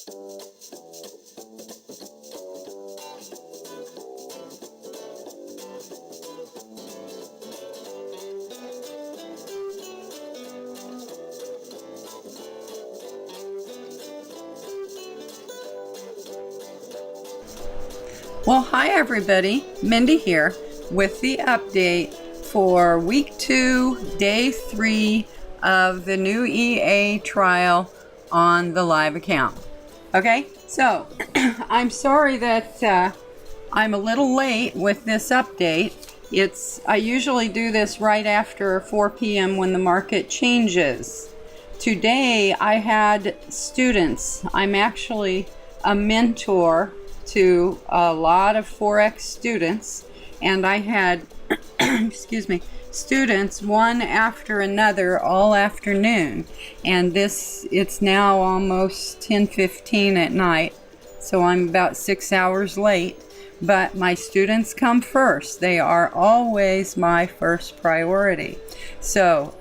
Well, hi everybody, Mindy here with the update for week 2, day 3 of the new EA trial on the live account. Okay, so I'm sorry that I'm a little late with this update. I usually do this right after 4 p.m. when the market changes. Today I had students. I'm actually a mentor to a lot of forex students, and I had excuse me, students one after another all afternoon, and it's now almost 10:15 at night, so I'm about 6 hours late. But my students come first. They are always my first priority. So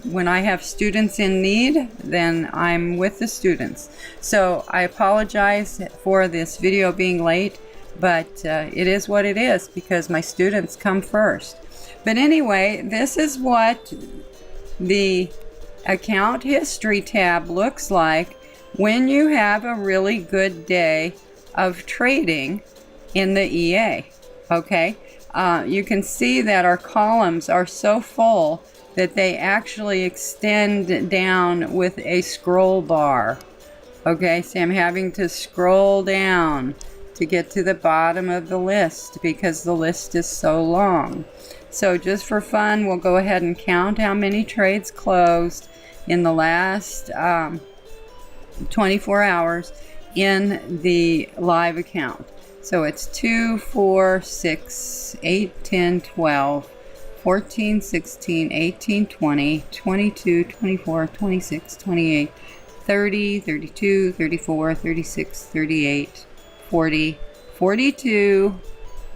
when I have students in need, then I'm with the students. So I apologize for this video being late, but it is what it is because my students come first. But anyway, this is what the account history tab looks like when you have a really good day of trading in the EA. Okay, you can see that our columns are so full that they actually extend down with a scroll bar. Okay, so I'm having to scroll down to get to the bottom of the list because the list is so long. So just for fun, we'll go ahead and count how many trades closed in the last 24 hours in the live account. So it's 2, 4, 6, 8, 10, 12, 14, 16, 18, 20, 22, 24, 26, 28, 30, 32, 34, 36, 38, 40, 42,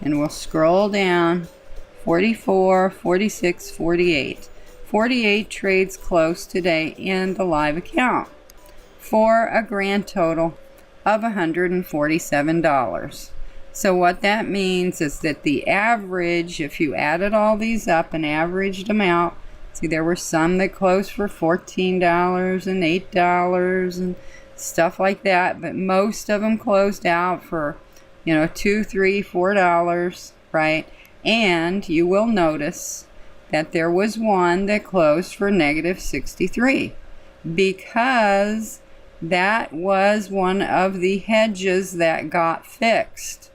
and we'll scroll down, 44, 46, 48. 48 trades closed today in the live account for a grand total of $147. So what that means is that the average, if you added all these up and averaged them out, see there were some that closed for $14 and $8 and stuff like that, but most of them closed out for, $2, $3, $4, right? And you will notice that there was one that closed for negative 63 because that was one of the hedges that got fixed.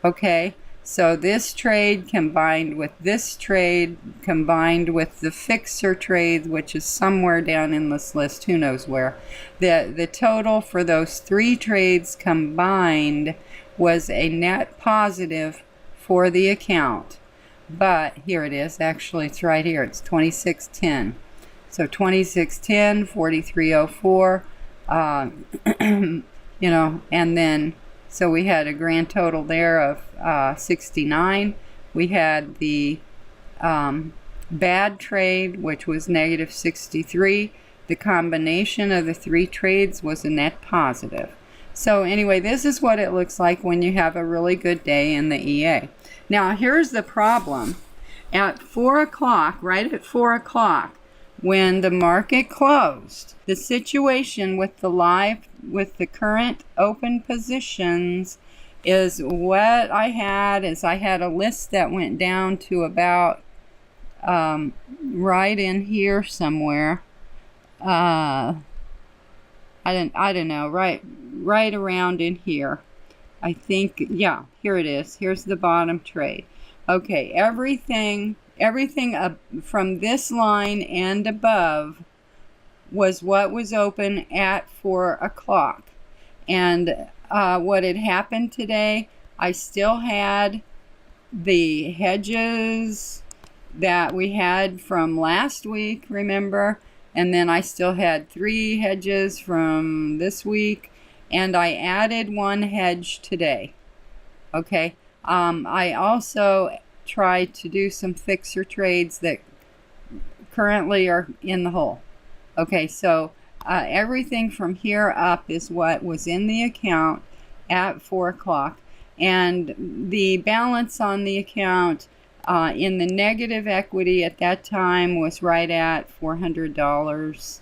Okay, so this trade combined with this trade combined with the fixer trade, which is somewhere down in this list, who knows where, the total for those 3 trades combined was a net positive for the account. But here it is, actually it's right here, it's 2610. So 2610, 4304, and then so we had a grand total there of 69. We had the bad trade, which was negative 63. The combination of the 3 trades was a net positive. So anyway, this is what it looks like when you have a really good day in the EA. Now here's the problem. At 4 o'clock, right at 4 o'clock, when the market closed, the situation with the current open positions is what I had a list that went down to about right in here somewhere. I don't know, right around in here. I think, yeah, here it is. Here's the bottom trade. Okay, everything from this line and above was what was open at 4 o'clock. And what had happened today, I still had the hedges that we had from last week, remember? And then I still had 3 hedges from this week, and I added 1 hedge today. Okay, I also tried to do some fixer trades that currently are in the hole. Okay, so everything from here up is what was in the account at 4 o'clock. And the balance on the account in the negative equity at that time was right at $400.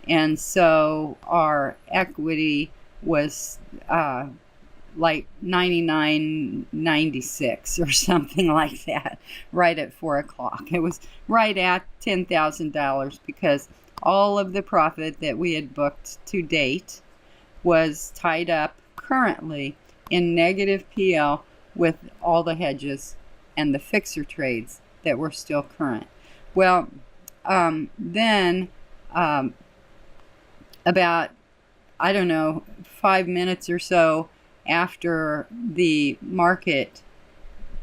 And so our equity was like 99.96 or something like that, right at 4 o'clock. It was right at $10,000 because all of the profit that we had booked to date was tied up currently in negative PL with all the hedges and the fixer trades that were still current. Well, then about, I don't know, 5 minutes or so after the market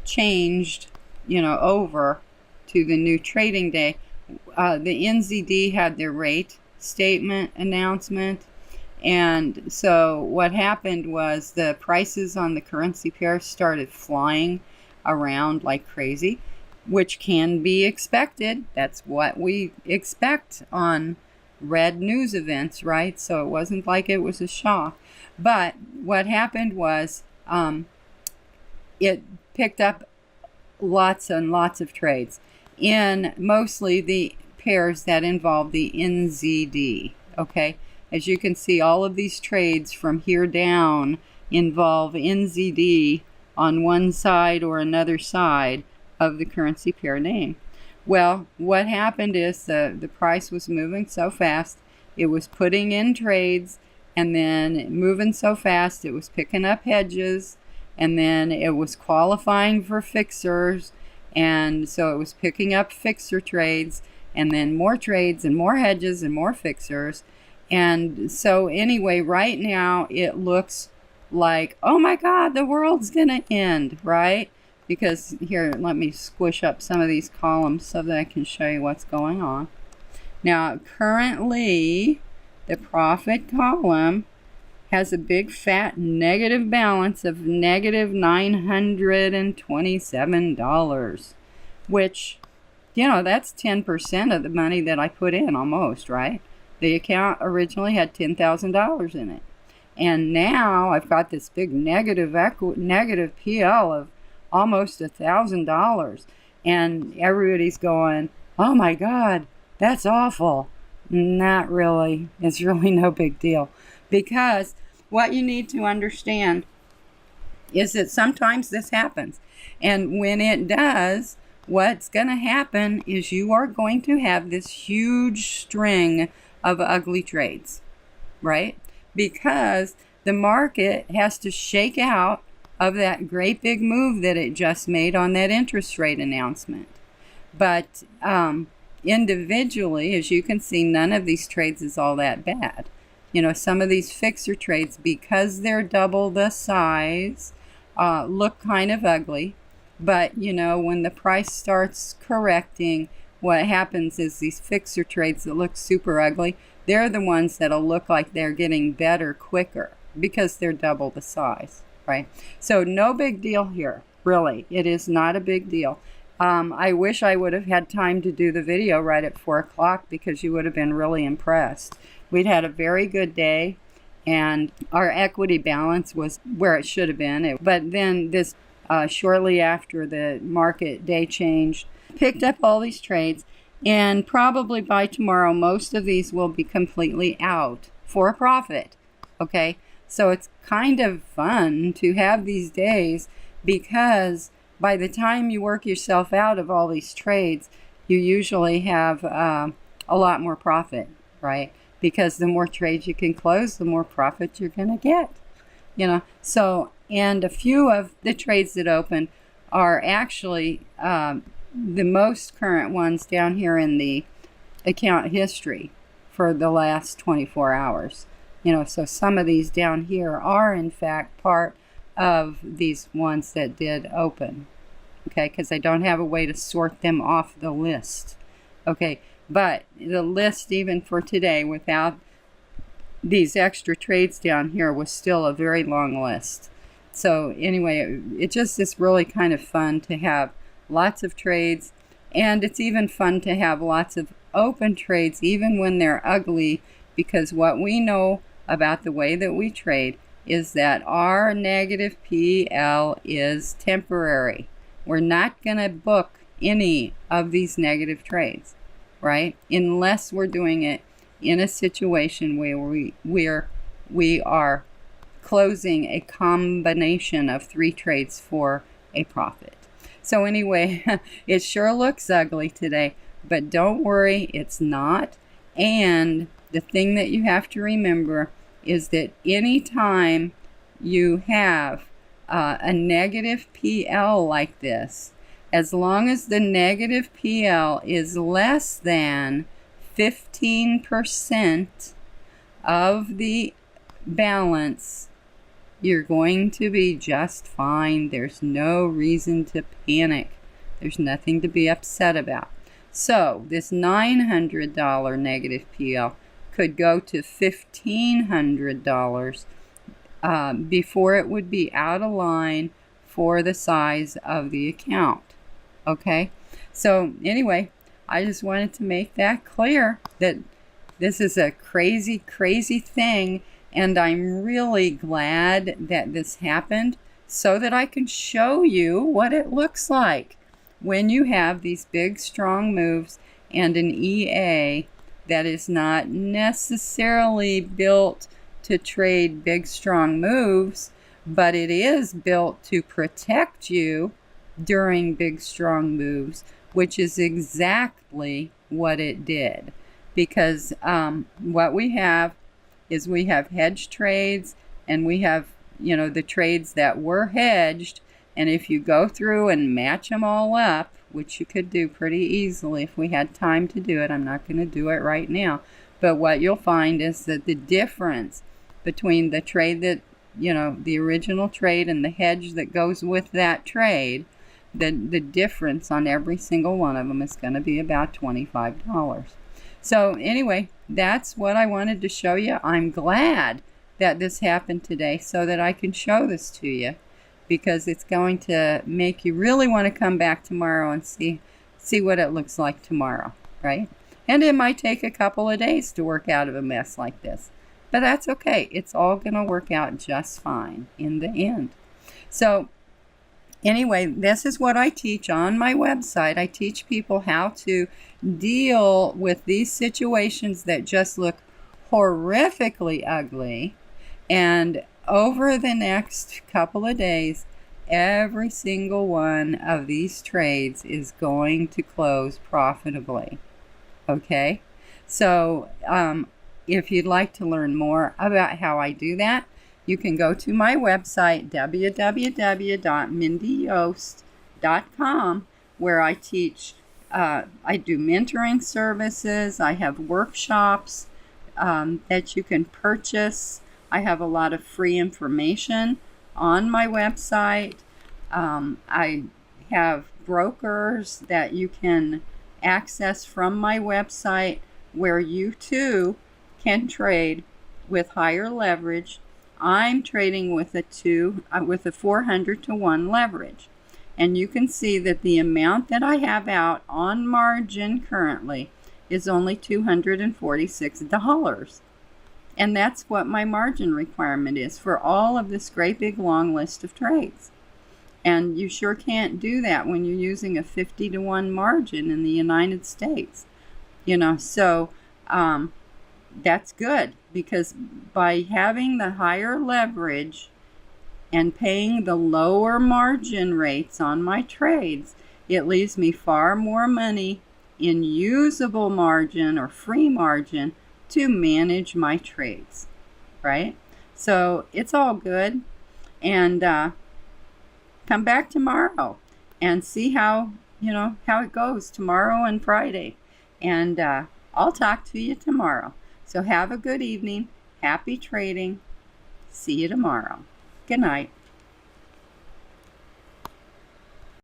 changed, over to the new trading day, the NZD had their rate statement announcement. And so what happened was the prices on the currency pairs started flying around like crazy, which can be expected. That's what we expect on red news events, right? So it wasn't like it was a shock. But what happened was it picked up lots and lots of trades in mostly the pairs that involve the NZD, okay? As you can see, all of these trades from here down involve NZD on one side or another side of the currency pair name. Well, what happened is the price was moving so fast, it was putting in trades, and then moving so fast, it was picking up hedges, and then it was qualifying for fixers, and so it was picking up fixer trades, and then more trades, and more hedges, and more fixers. And so anyway, right now it looks like, oh my God, the world's gonna end, right? Because here, let me squish up some of these columns so that I can show you what's going on. Now, currently, the profit column has a big fat negative balance of negative $927, which, that's 10% of the money that I put in almost, right? The account originally had $10,000 in it. And now I've got this big negative PL of almost $1,000. And everybody's going, oh my God, that's awful. Not really. It's really no big deal. Because what you need to understand is that sometimes this happens. And when it does, what's going to happen is you are going to have this huge string of ugly trades, right? Because the market has to shake out of that great big move that it just made on that interest rate announcement. But individually, as you can see, none of these trades is all that bad. Some of these fixer trades, because they're double the size, look kind of ugly. But, when the price starts correcting, what happens is these fixer trades that look super ugly, they're the ones that'll look like they're getting better quicker because they're double the size, right? So no big deal here, really. It is not a big deal. I wish I would have had time to do the video right at 4 o'clock because you would have been really impressed. We'd had a very good day and our equity balance was where it should have been. But then this shortly after the market day changed, picked up all these trades, and probably by tomorrow most of these will be completely out for a profit. Okay, so it's kind of fun to have these days because by the time you work yourself out of all these trades, you usually have a lot more profit, right? Because the more trades you can close, the more profit you're going to get. So, and a few of the trades that opened are actually the most current ones down here in the account history for the last 24 hours. So some of these down here are in fact part of these ones that did open. Okay, because I don't have a way to sort them off the list. Okay, but the list even for today without these extra trades down here was still a very long list. So anyway, it just is really kind of fun to have lots of trades, and it's even fun to have lots of open trades even when they're ugly, because what we know about the way that we trade is that our negative PL is temporary. We're not going to book any of these negative trades, right? Unless we're doing it in a situation where we are closing a combination of 3 trades for a profit. So anyway, it sure looks ugly today, but don't worry, it's not. And the thing that you have to remember is that anytime you have a negative PL like this, as long as the negative PL is less than 15% of the balance, you're going to be just fine. There's no reason to panic. There's nothing to be upset about. So this $900 negative PL could go to $1,500 before it would be out of line for the size of the account. Okay, so anyway, I just wanted to make that clear that this is a crazy, crazy thing, and I'm really glad that this happened so that I can show you what it looks like when you have these big, strong moves and an EA that is not necessarily built to trade big, strong moves, but it is built to protect you during big, strong moves, which is exactly what it did. Because what we have is we have hedge trades, and we have, the trades that were hedged, and if you go through and match them all up, which you could do pretty easily if we had time to do it, I'm not going to do it right now, but what you'll find is that the difference between the trade that, the original trade and the hedge that goes with that trade, the difference on every single one of them is going to be about $25. So anyway, that's what I wanted to show you. I'm glad that this happened today so that I can show this to you, because it's going to make you really want to come back tomorrow and see what it looks like tomorrow, right? And it might take a couple of days to work out of a mess like this, but that's okay. It's all going to work out just fine in the end. So anyway, this is what I teach on my website. I teach people how to deal with these situations that just look horrifically ugly. And over the next couple of days, every single one of these trades is going to close profitably. Okay? So if you'd like to learn more about how I do that, you can go to my website, www.mindyyost.com, where I teach, I do mentoring services, I have workshops that you can purchase. I have a lot of free information on my website. I have brokers that you can access from my website where you too can trade with higher leverage. I'm trading with a 400 to 1 leverage. And you can see that the amount that I have out on margin currently is only $246. And that's what my margin requirement is for all of this great big long list of trades. And you sure can't do that when you're using a 50 to 1 margin in the United States. So that's good, because by having the higher leverage and paying the lower margin rates on my trades, it leaves me far more money in usable margin or free margin to manage my trades, right? So it's all good. And come back tomorrow and see how it goes tomorrow and Friday. And I'll talk to you tomorrow. So have a good evening. Happy trading. See you tomorrow. Good night.